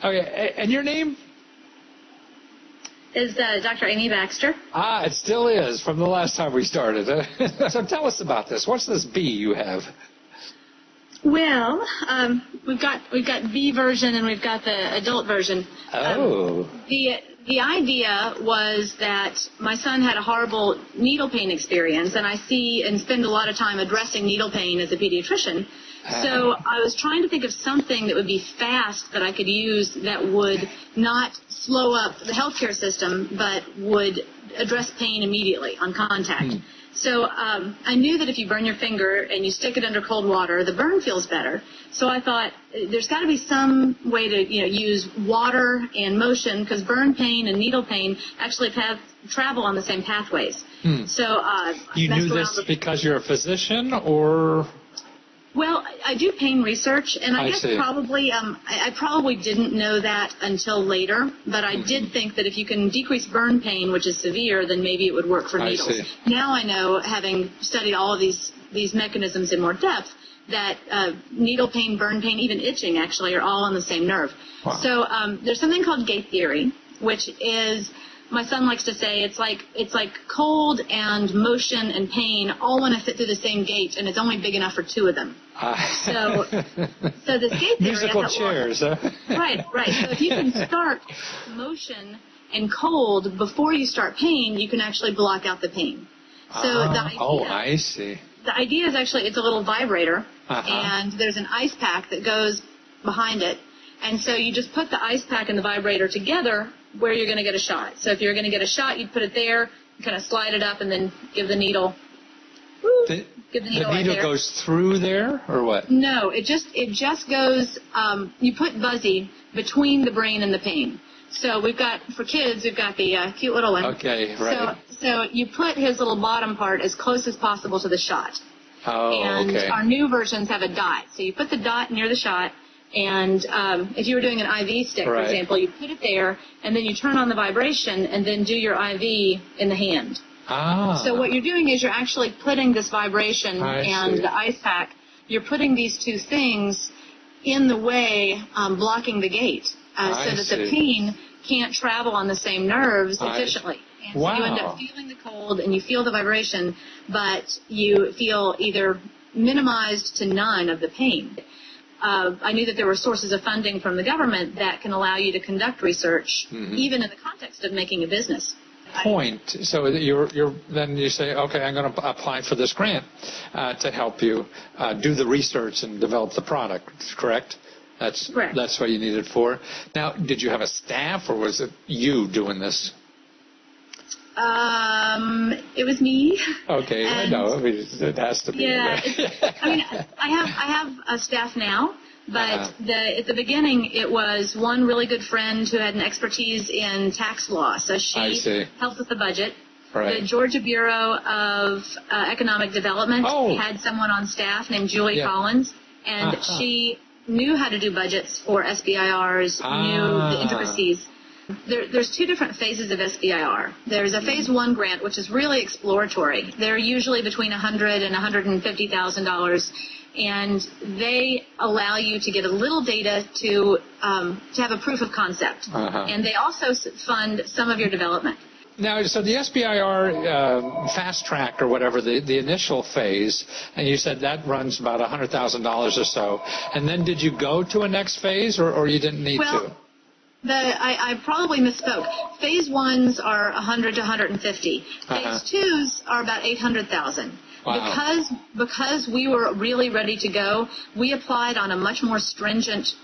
Okay, and your name? Is Dr. Amy Baxter. Ah, it still is from the last time we started. So tell us about this. What's this B you have? Well, we've got B version and we've got the adult version. Oh. The idea was that my son had a horrible needle pain experience, and I see and spend a lot of time addressing needle pain as a pediatrician. So I was trying to think of something that would be fast that I could use that would not slow up the healthcare system, but would address pain immediately on contact. So I knew that if you burn your finger and you stick it under cold water, the burn feels better. So I thought there's got to be some way to use water and motion, because burn pain and needle pain actually travel on the same pathways. So you knew this because you're a physician, or? Well, I do pain research, and I guess probably I probably didn't know that until later, but I did think that if you can decrease burn pain, which is severe, then maybe it would work for needles. Now I know, having studied all of these mechanisms in more depth, that needle pain, burn pain, even itching actually are all on the same nerve. Wow. So there's something called gate theory, which is, my son likes to say, it's like cold and motion and pain all want to fit through the same gate, and it's only big enough for two of them. So this gate theory, musical chairs, huh? Right. So if you can start motion and cold before you start pain, you can actually block out the pain. So the idea, I see. The idea is actually, it's a little vibrator, and there's an ice pack that goes behind it, and so you just put the ice pack and the vibrator together where you're going to get a shot. So if you're going to get a shot, you'd put it there, kind of slide it up, and then give the needle. The needle needle goes through there, or what? No, it just goes. You put Buzzy between the brain and the pain. So for kids, we've got the cute little one. Okay, right. So you put his little bottom part as close as possible to the shot. And our new versions have a dot. So you put the dot near the shot. And if you were doing an IV stick, for example, you put it there, and then you turn on the vibration, and then do your IV in the hand. So what you're doing is you're actually putting this vibration and the ice pack, you're putting these two things in the way, blocking the gate, so that the pain can't travel on the same nerves efficiently. And so you end up feeling the cold, and you feel the vibration, but you feel either minimized to none of the pain. I knew that there were sources of funding from the government that can allow you to conduct research, even in the context of making a business. So then you say, okay, I'm going to apply for this grant to help you do the research and develop the product. Correct? That's correct. That's what you need it for. Now, did you have a staff, or was it you doing this? It was me. Okay, I know. I mean, it has to be. Yeah, I have a staff now, but at the beginning it was one really good friend who had an expertise in tax law, so she helped with the budget. The Georgia Bureau of Economic Development had someone on staff named Julie Collins, and she knew how to do budgets for SBIRs, knew the intricacies. There's two different phases of SBIR. There's a phase one grant, which is really exploratory. They're usually between $100,000 and $150,000, and they allow you to get a little data to have a proof of concept. And they also fund some of your development. Now, so the SBIR fast track or whatever, the initial phase, and you said that runs about $100,000 or so. And then did you go to a next phase, or you didn't need to? I probably misspoke. Phase ones are 100 to 150. Phase twos are about 800,000. Wow. Because we were really ready to go, we applied on a much more stringent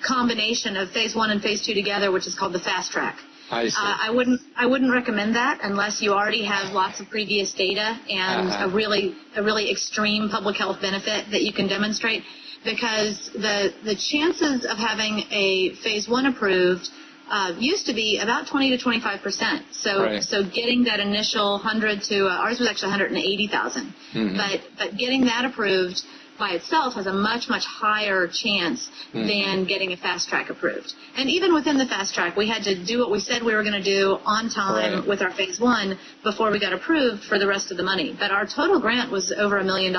combination of phase one and phase two together, which is called the fast track. I see. I wouldn't recommend that unless you already have lots of previous data and a really extreme public health benefit that you can demonstrate. Because the chances of having a phase one approved used to be about 20 to 25%. So getting that initial 100 to ours was actually 180,000. But getting that approved by itself has a much higher chance than getting a fast track approved. And even within the fast track, we had to do what we said we were going to do on time with our phase one before we got approved for the rest of the money. But our total grant was over $1 million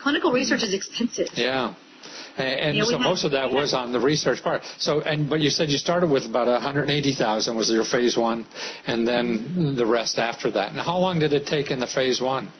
clinical research is expensive. Yeah. And so most of that was on the research part. But you said you started with about 180,000 was your phase 1, and then the rest after that. Now, how long did it take in the phase 1?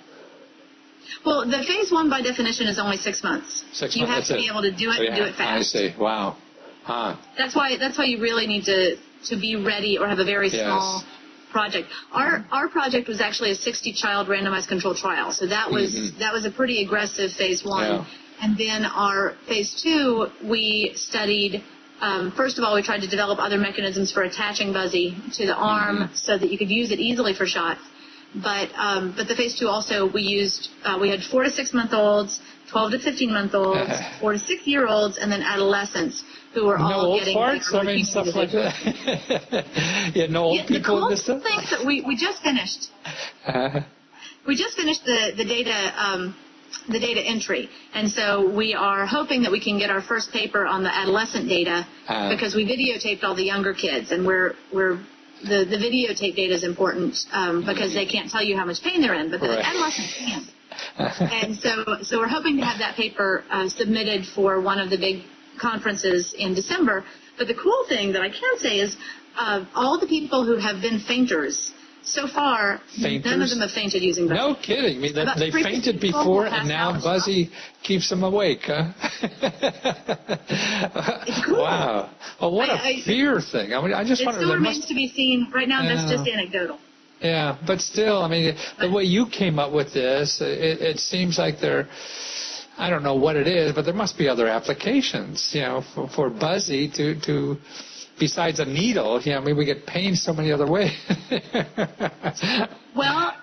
Well, the phase 1 by definition is only 6 months. 6 months. You have to be able to do it and do it fast. I see. Wow. Huh. That's why you really need to be ready or have a very small project. Our project was actually a 60-child randomized controlled trial, so that was a pretty aggressive phase 1. Yeah. And then our phase 2, we studied. First of all, we tried to develop other mechanisms for attaching Buzzy to the arm so that you could use it easily for shots. But the phase 2 also we had 4 to 6 month olds, 12 to 15 month olds, 4 to 6 year olds, and then adolescents who were all getting parts. I mean, stuff like that. No old people in this stuff. The cool thing that we just finished. We just finished the data. The data entry, and so we are hoping that we can get our first paper on the adolescent data because we videotaped all the younger kids, and the videotape data is important because they can't tell you how much pain they're in, but the adolescents can. And so we're hoping to have that paper submitted for one of the big conferences in December. But the cool thing that I can say is all the people who have been fainters. So far, none of them have fainted using Buzzy. No kidding. I mean, they fainted before, and now Buzzy keeps them awake, huh? It's cool. Wow. Well, what a fear thing. I mean, I just wonder. It still remains to be seen. Right now, that's just anecdotal. Yeah, but still, I mean, the way you came up with this, it seems like I don't know what it is, but there must be other applications, for Buzzy to besides a needle, I mean, we get pain so many other ways. Well,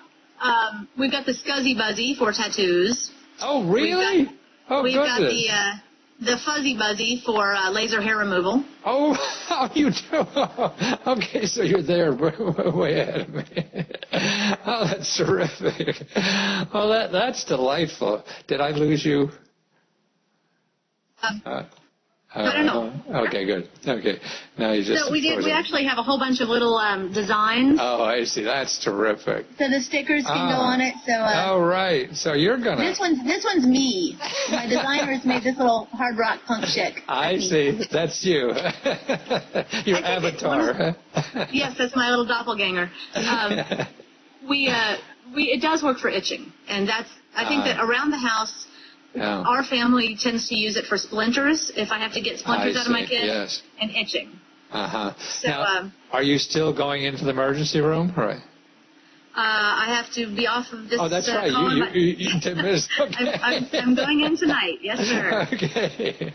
we've got the Scuzzy Buzzy for tattoos. Oh, really? We've got the Fuzzy Buzzy for laser hair removal. Oh, you do? Okay, so you're there way ahead of me. Oh, that's terrific. Well, that's delightful. Did I lose you? I don't know. Okay, good. Okay, now you just. So we actually have a whole bunch of little designs. Oh, I see. That's terrific. So the stickers can go on it. So. Oh, right. So you're gonna. This one's me. My designers made this little hard rock punk chick. I see. That's you. Your avatar. Yes, that's my little doppelganger. It does work for itching, and I think that around the house. Yeah. Our family tends to use it for splinters, if I have to get splinters out of my kids, and itching. Uh-huh. So, now, are you still going into the emergency room? Right. I have to be off of this. Oh, that's right. You 10 minutes. Okay. I'm going in tonight. Yes, sir. Okay.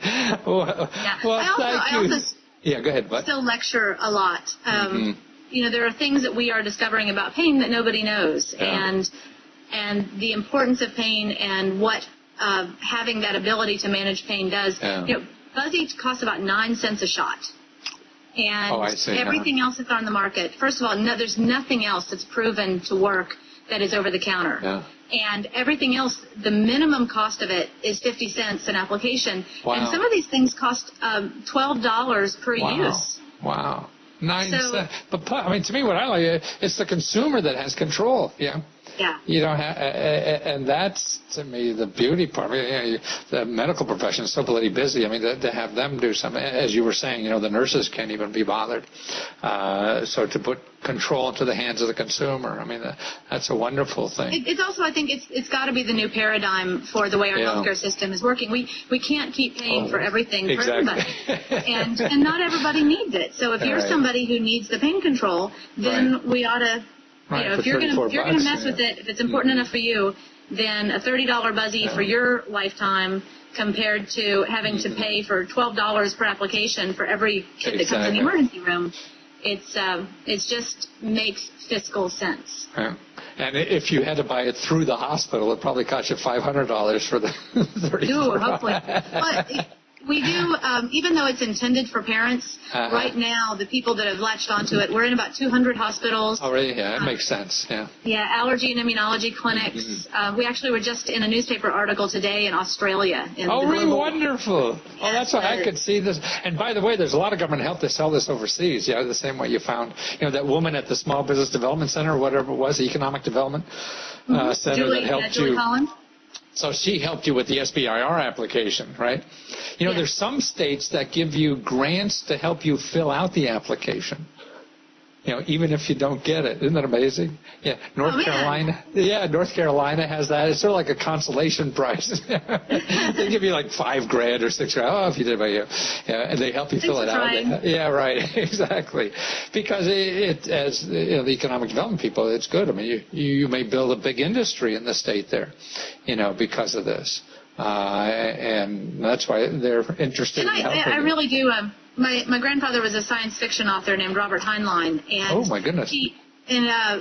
Well, I also yeah, go ahead, bud. Still lecture a lot. There are things that we are discovering about pain that nobody knows, and the importance of pain and what having that ability to manage pain does. Yeah. Buzzy costs about 9 cents a shot. And everything else that's on the market, first of all, there's nothing else that's proven to work that is over the counter. Yeah. And everything else, the minimum cost of it is 50 cents an application. Wow. And some of these things cost $12 per use. Wow. 9 cents. But I mean, to me, what I like, it's the consumer that has control. Yeah. Yeah. And that's, to me, the beauty part. I mean, the medical profession is so bloody busy. I mean, to have them do something, as you were saying, the nurses can't even be bothered. So to put control into the hands of the consumer, I mean, that's a wonderful thing. It's also, I think, it's got to be the new paradigm for the way our healthcare system is working. We can't keep paying for everything for everybody, and not everybody needs it. So if you're somebody who needs the pain control, then we ought to. If you're going to mess with it, if it's important enough for you, then a $30 Buzzy for your lifetime compared to having to pay for $12 per application for every kid that comes in the emergency room, it just makes fiscal sense. Yeah. And if you had to buy it through the hospital, it probably cost you $500 for the $30. Ooh, hopefully. But we do, even though it's intended for parents, right now, the people that have latched onto it, we're in about 200 hospitals. Oh, really? Yeah, that makes sense. Yeah. Yeah, allergy and immunology clinics. We actually were just in a newspaper article today in Australia. Really wonderful. Oh, that's why I could see this. And by the way, there's a lot of government help to sell this overseas. Yeah, the same way you found, that woman at the Small Business Development Center, or whatever it was, the Economic Development Center that helped Julie you. Collins? So she helped you with the SBIR application, right? You know, there's some states that give you grants to help you fill out the application. You know, even if you don't get it. Isn't that amazing? Yeah, North Carolina. Yeah, North Carolina has that. It's sort of like a consolation prize. They give you like $5,000 or $6,000. Oh, if you did it by you. Yeah, and they help you fill it out. Yeah, right. Exactly. Because it as you know, the economic development people, it's good. I mean, you may build a big industry in the state there, you know, because of this. And that's why they're interested in helping. I really do. My grandfather was a science fiction author named Robert Heinlein, and oh my goodness!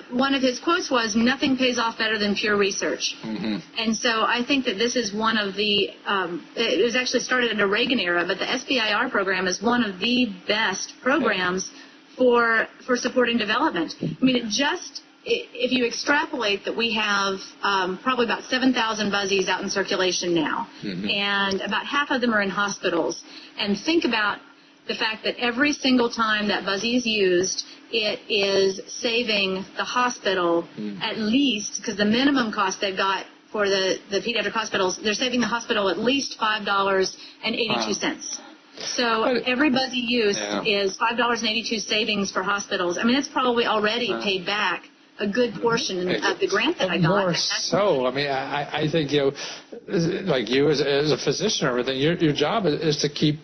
One of his quotes was, "Nothing pays off better than pure research." Mm-hmm. And so I think that this is one of the. It was actually started in the Reagan era, but the SBIR program is one of the best programs for supporting development. I mean, if you extrapolate that we have probably about 7,000 buzzies out in circulation now, mm-hmm. and about half of them are in hospitals, and think about the fact that every single time that buzzy is used, it is saving the hospital at least, because the minimum cost they've got for the pediatric hospitals, they're saving the hospital at least $5.82. So every buzzy use is $5.82 savings for hospitals. I mean, it's probably already paid back a good portion of the grant that I got. More so. I mean, I think, you know, like you as a physician or everything, your job is to keep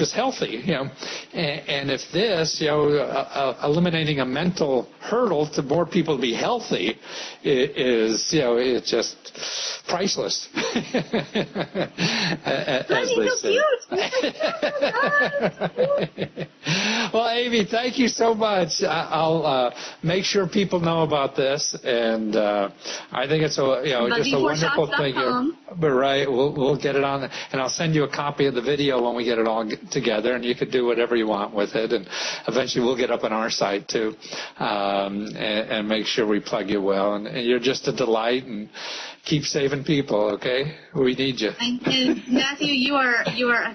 us healthy, you know, and if this, you know, eliminating a mental hurdle to more people to be healthy is, you know, it's just priceless. As they say. Well, Amy, thank you so much. I'll make sure people know about this, and I think it's just a wonderful thing. But right, we'll get it on, and I'll send you a copy of the video when we get it all together, and you could do whatever you want with it, and eventually we'll get up on our site too, and make sure we plug you well, and you're just a delight, and keep saving people, okay? We need you. And Matthew, you are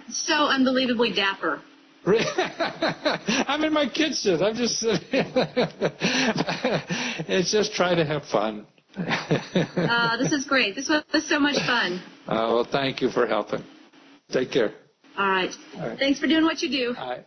so unbelievably dapper. I'm in my kitchen. I'm just it's just trying to have fun. This is great. This was so much fun. Well, thank you for helping. Take care. All right. Thanks for doing what you do. All right.